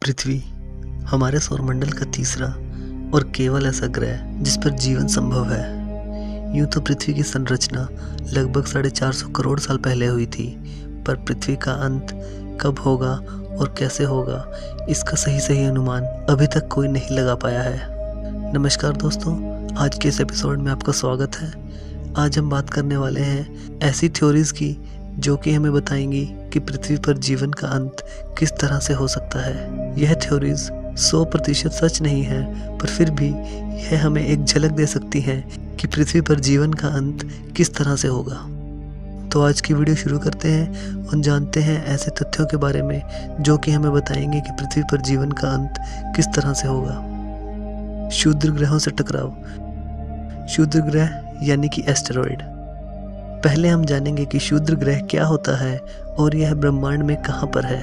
पृथ्वी हमारे सौरमंडल का तीसरा और केवल ऐसा ग्रह जिस पर जीवन संभव है। यूं तो पृथ्वी की संरचना लगभग 450 करोड़ साल पहले हुई थी, पर पृथ्वी का अंत कब होगा और कैसे होगा, इसका सही अनुमान अभी तक कोई नहीं लगा पाया है। नमस्कार दोस्तों, आज के इस एपिसोड में आपका स्वागत है। आज हम बात करने वाले हैं ऐसी थ्योरीज की जो कि हमें बताएंगी कि पृथ्वी पर जीवन का अंत किस तरह से हो सकता है। यह थ्योरीज 100% सच नहीं है, पर फिर भी यह हमें एक झलक दे सकती है कि पृथ्वी पर जीवन का अंत किस तरह से होगा। तो आज की वीडियो शुरू करते हैं और जानते हैं ऐसे तथ्यों के बारे में जो कि हमें बताएंगे कि पृथ्वी पर जीवन का अंत किस तरह से होगा। क्षुद्र ग्रहों से टकराव। क्षुद्र ग्रह यानी कि एस्टेरॉयड। पहले हम जानेंगे कि क्षुद्र ग्रह क्या होता है और यह ब्रह्मांड में कहां पर है।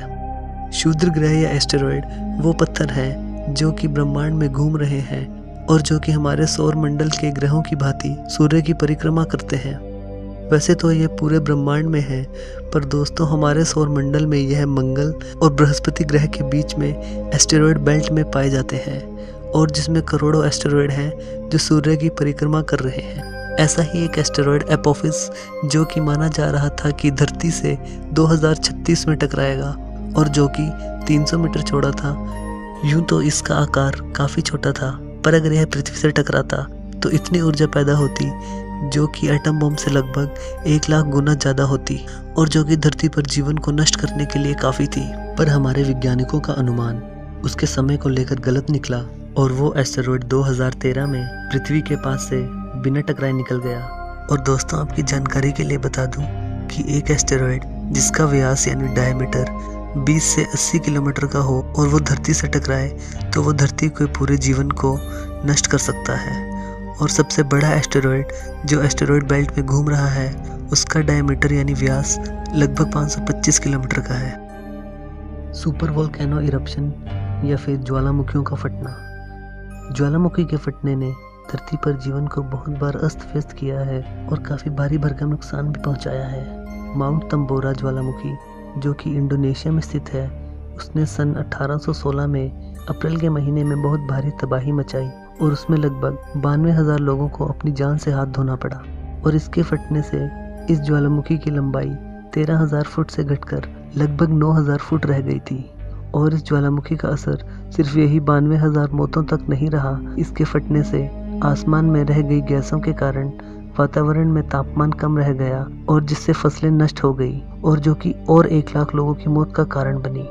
क्षुद्र ग्रह या एस्टेरॉयड वो पत्थर हैं जो कि ब्रह्मांड में घूम रहे हैं और जो कि हमारे सौर मंडल के ग्रहों की भांति सूर्य की परिक्रमा करते हैं। वैसे तो यह पूरे ब्रह्मांड में है, पर दोस्तों हमारे सौर मंडल में यह मंगल और बृहस्पति ग्रह के बीच में एस्टेरॉयड बेल्ट में पाए जाते हैं और जिसमें करोड़ों एस्टेरॉयड हैं जो सूर्य की परिक्रमा कर रहे हैं। ऐसा ही एक एस्टेरॉयड एपोफिस जो कि माना जा रहा था कि धरती से 2036 में टकराएगा और जो कि 300 मीटर चौड़ा था। यूं तो इसका आकार काफ़ी छोटा था, पर अगर यह पृथ्वी से टकराता तो इतनी ऊर्जा पैदा होती जो कि एटम बम से लगभग 1 लाख गुना ज़्यादा होती और जो कि धरती पर जीवन को नष्ट करने के लिए काफ़ी थी। पर हमारे वैज्ञानिकों का अनुमान उसके समय को लेकर गलत निकला और वो एस्टेरॉयड 2013 में पृथ्वी के पास से बिना टकराए निकल गया। और दोस्तों आपकी जानकारी के लिए बता दूं कि एक एस्टेरॉयड जिसका व्यास यानी डायमीटर 20 से 80 किलोमीटर का हो और वो धरती से टकराए तो वो धरती के पूरे जीवन को नष्ट कर सकता है। और सबसे बड़ा एस्टेरॉयड जो एस्टेरॉयड बेल्ट में घूम रहा है उसका डायमीटर यानी व्यास लगभग 525 किलोमीटर का है। सुपर वोल्केनो इरप्शन या फिर ज्वालामुखियों का फटना। ज्वालामुखी के फटने ने धरती पर जीवन को बहुत बार अस्त व्यस्त किया है और काफ़ी भारी भरकम नुकसान भी पहुंचाया है। माउंट तंबोरा ज्वालामुखी जो कि इंडोनेशिया में स्थित है, उसने सन 1816 में अप्रैल के महीने में बहुत भारी तबाही मचाई और उसमें लगभग 92,000 लोगों को अपनी जान से हाथ धोना पड़ा। और इसके फटने से इस ज्वालामुखी की लंबाई 13,000 फुट से घटकर लगभग 9,000 फुट रह गई थी। और इस ज्वालामुखी का असर सिर्फ यही 92,000 मौतों तक नहीं रहा, इसके फटने से आसमान में रह गई गैसों के कारण वातावरण में तापमान कम रह गया और जिससे फसलें नष्ट हो गई और जो कि और 1 लाख लोगों की मौत का कारण बनी।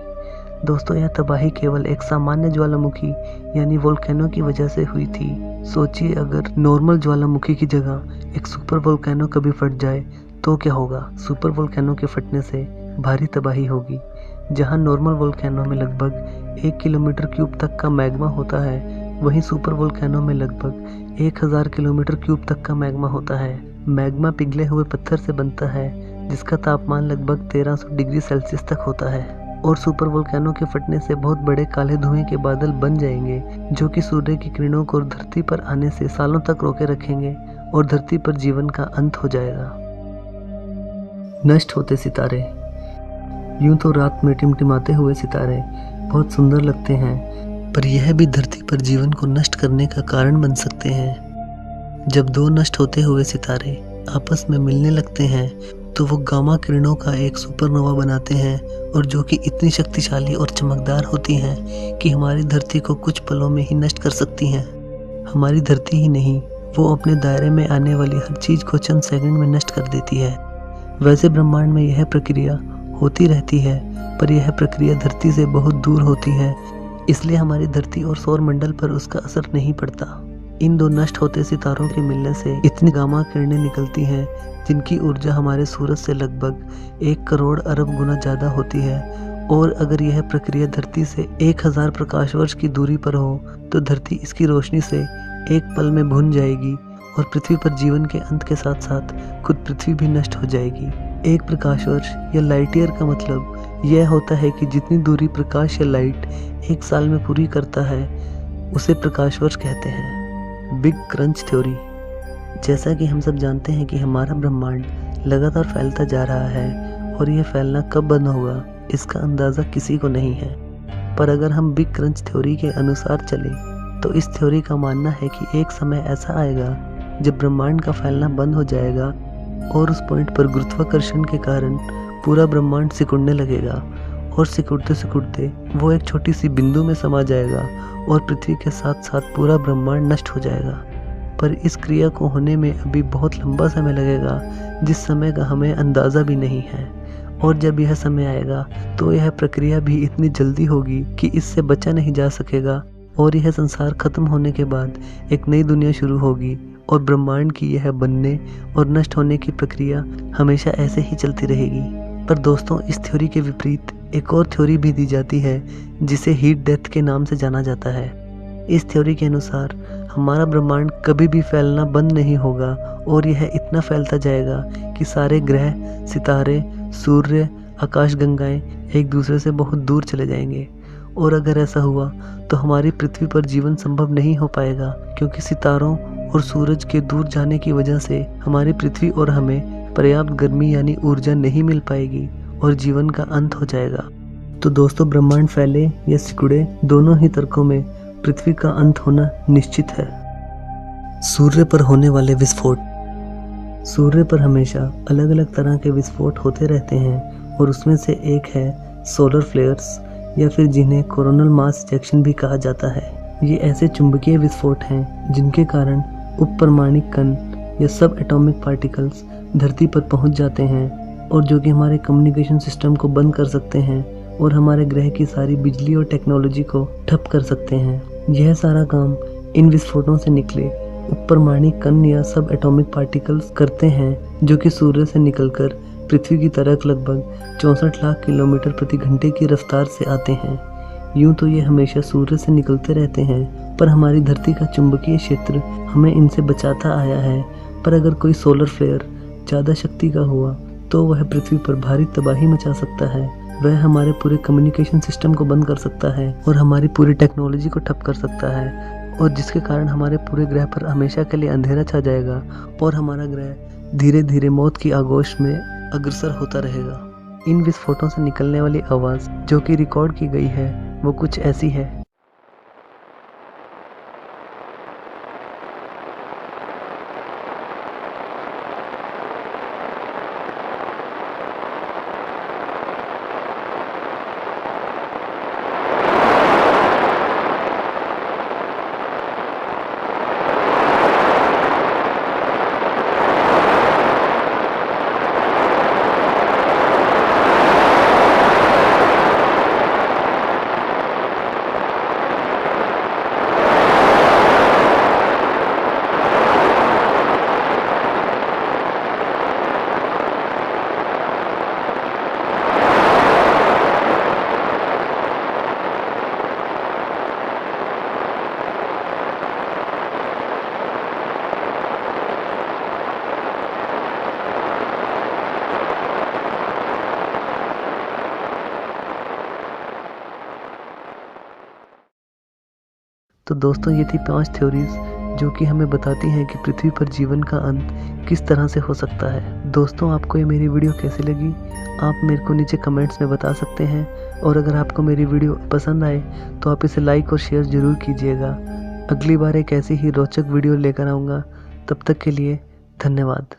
दोस्तों यह तबाही केवल एक सामान्य ज्वालामुखी यानी वोल्केनो की वजह से हुई थी। सोचिए अगर नॉर्मल ज्वालामुखी की जगह एक सुपर वोल्केनो कभी फट जाए तो क्या होगा। सुपर वोल्केनो के फटने से भारी तबाही होगी। जहां नॉर्मल वोल्केनो में लगभग 1 किलोमीटर क्यूब तक का मैग्मा होता है, वहीं सुपर वोल्केनो में लगभग 1000 किलोमीटर क्यूब तक का मैग्मा होता है। मैग्मा पिघले हुए पत्थर से बनता है जिसका तापमान लगभग 1300 डिग्री सेल्सियस तक होता है। और सुपर वोल्केनो के फटने से बहुत बड़े काले धुएं के बादल बन जाएंगे जो कि सूर्य की किरणों को धरती पर आने से सालों तक रोके रखेंगे और धरती पर जीवन का अंत हो जाएगा। नष्ट होते सितारे। यूं तो रात में टिमटिमाते हुए सितारे बहुत सुंदर लगते हैं, पर यह भी धरती पर जीवन को नष्ट करने का कारण बन सकते हैं। जब 2 नष्ट होते हुए सितारे आपस में मिलने लगते हैं तो वो गामा किरणों का एक सुपरनोवा बनाते हैं और जो कि इतनी शक्तिशाली और चमकदार होती हैं कि हमारी धरती को कुछ पलों में ही नष्ट कर सकती हैं। हमारी धरती ही नहीं, वो अपने दायरे में आने वाली हर चीज़ को चंद सेकंड में नष्ट कर देती है। वैसे ब्रह्मांड में यह प्रक्रिया होती रहती है, पर यह प्रक्रिया धरती से बहुत दूर होती है, इसलिए हमारी धरती और सौर मंडल पर उसका असर नहीं पड़ता। इन 2 नष्ट होते सितारों के मिलने से इतनी गामा किरणें निकलती हैं जिनकी ऊर्जा हमारे सूरज से लगभग 1 करोड़ अरब गुना ज़्यादा होती है। और अगर यह प्रक्रिया धरती से 1000 प्रकाश वर्ष की दूरी पर हो तो धरती इसकी रोशनी से एक पल में भुन जाएगी और पृथ्वी पर जीवन के अंत के साथ साथ खुद पृथ्वी भी नष्ट हो जाएगी। 1 प्रकाश वर्ष या लाइट ईयर का मतलब यह होता है कि जितनी दूरी प्रकाश या लाइट 1 साल में पूरी करता है उसे प्रकाश वर्ष कहते हैं। Big crunch theory. जैसा कि हम सब जानते हैं कि हमारा ब्रह्मांड लगातार फैलता जा रहा है और यह फैलना कब बंद होगा इसका अंदाज़ा किसी को नहीं है। पर अगर हम बिग क्रंच थ्योरी के अनुसार चले तो इस थ्योरी का मानना है कि एक समय ऐसा आएगा जब ब्रह्मांड का फैलना बंद हो जाएगा और उस पॉइंट पर गुरुत्वाकर्षण के कारण पूरा ब्रह्मांड सिकुड़ने लगेगा और सिकुड़ते सिकुड़ते वो एक छोटी सी बिंदु में समा जाएगा और पृथ्वी के साथ साथ पूरा ब्रह्मांड नष्ट हो जाएगा। पर इस क्रिया को होने में अभी बहुत लंबा समय लगेगा, जिस समय का हमें अंदाज़ा भी नहीं है। और जब यह समय आएगा तो यह प्रक्रिया भी इतनी जल्दी होगी कि इससे बचा नहीं जा सकेगा और यह संसार खत्म होने के बाद एक नई दुनिया शुरू होगी और ब्रह्मांड की यह बनने और नष्ट होने की प्रक्रिया हमेशा ऐसे ही चलती रहेगी। पर दोस्तों, इस थ्योरी के विपरीत एक और थ्योरी भी दी जाती है जिसे हीट डेथ के नाम से जाना जाता है। इस थ्योरी के अनुसार हमारा ब्रह्मांड कभी भी फैलना बंद नहीं होगा और यह इतना फैलता जाएगा कि सारे ग्रह, सितारे, सूर्य, आकाशगंगाएं एक दूसरे से बहुत दूर चले जाएंगे। और अगर ऐसा हुआ तो हमारी पृथ्वी पर जीवन संभव नहीं हो पाएगा, क्योंकि सितारों और सूरज के दूर जाने की वजह से हमारी पृथ्वी और हमें पर्याप्त गर्मी यानी ऊर्जा नहीं मिल पाएगी और जीवन का अंत हो जाएगा। तो दोस्तों, ब्रह्मांड फैले या सिकुड़े, दोनों ही तर्कों में पृथ्वी का अंत होना निश्चित है। सूर्य पर होने वाले विस्फोट। सूर्य पर हमेशा अलग अलग तरह के विस्फोट होते रहते हैं और उसमें से एक है सोलर फ्लेयर्स, या फिर जिन्हें कोरोनल मास इजेक्शन भी कहा जाता है। ये ऐसे चुंबकीय विस्फोट हैं जिनके कारण उपपरमाणिक कण या सब एटॉमिक पार्टिकल्स धरती पर पहुंच जाते हैं और जो कि हमारे कम्युनिकेशन सिस्टम को बंद कर सकते हैं और हमारे ग्रह की सारी बिजली और टेक्नोलॉजी को ठप कर सकते हैं। यह सारा काम इन विस्फोटों से निकले उपपरमाणिक कण या सब एटॉमिक पार्टिकल्स करते हैं, जो कि सूर्य से निकलकर पृथ्वी की तरफ लगभग 64 लाख किलोमीटर प्रति घंटे की रफ्तार से आते हैं। यूं तो ये हमेशा सूर्य से निकलते रहते हैं, पर हमारी धरती का चुंबकीय क्षेत्र हमें इनसे बचाता आया है। पर अगर कोई सोलर फ्लेयर ज़्यादा शक्ति का हुआ तो वह पृथ्वी पर भारी तबाही मचा सकता है। वह हमारे पूरे कम्युनिकेशन सिस्टम को बंद कर सकता है और हमारी पूरी टेक्नोलॉजी को ठप कर सकता है, और जिसके कारण हमारे पूरे ग्रह पर हमेशा के लिए अंधेरा छा जाएगा और हमारा ग्रह धीरे धीरे मौत की आगोश में अग्रसर होता रहेगा। इन विस्फोटों से निकलने वाली आवाज़ जो कि रिकॉर्ड की गई है वो कुछ ऐसी है। तो दोस्तों, ये थी 5 थ्योरीज जो कि हमें बताती हैं कि पृथ्वी पर जीवन का अंत किस तरह से हो सकता है। दोस्तों, आपको ये मेरी वीडियो कैसी लगी आप मेरे को नीचे कमेंट्स में बता सकते हैं, और अगर आपको मेरी वीडियो पसंद आए तो आप इसे लाइक और शेयर ज़रूर कीजिएगा। अगली बार एक ऐसी ही रोचक वीडियो लेकर आऊँगा। तब तक के लिए धन्यवाद।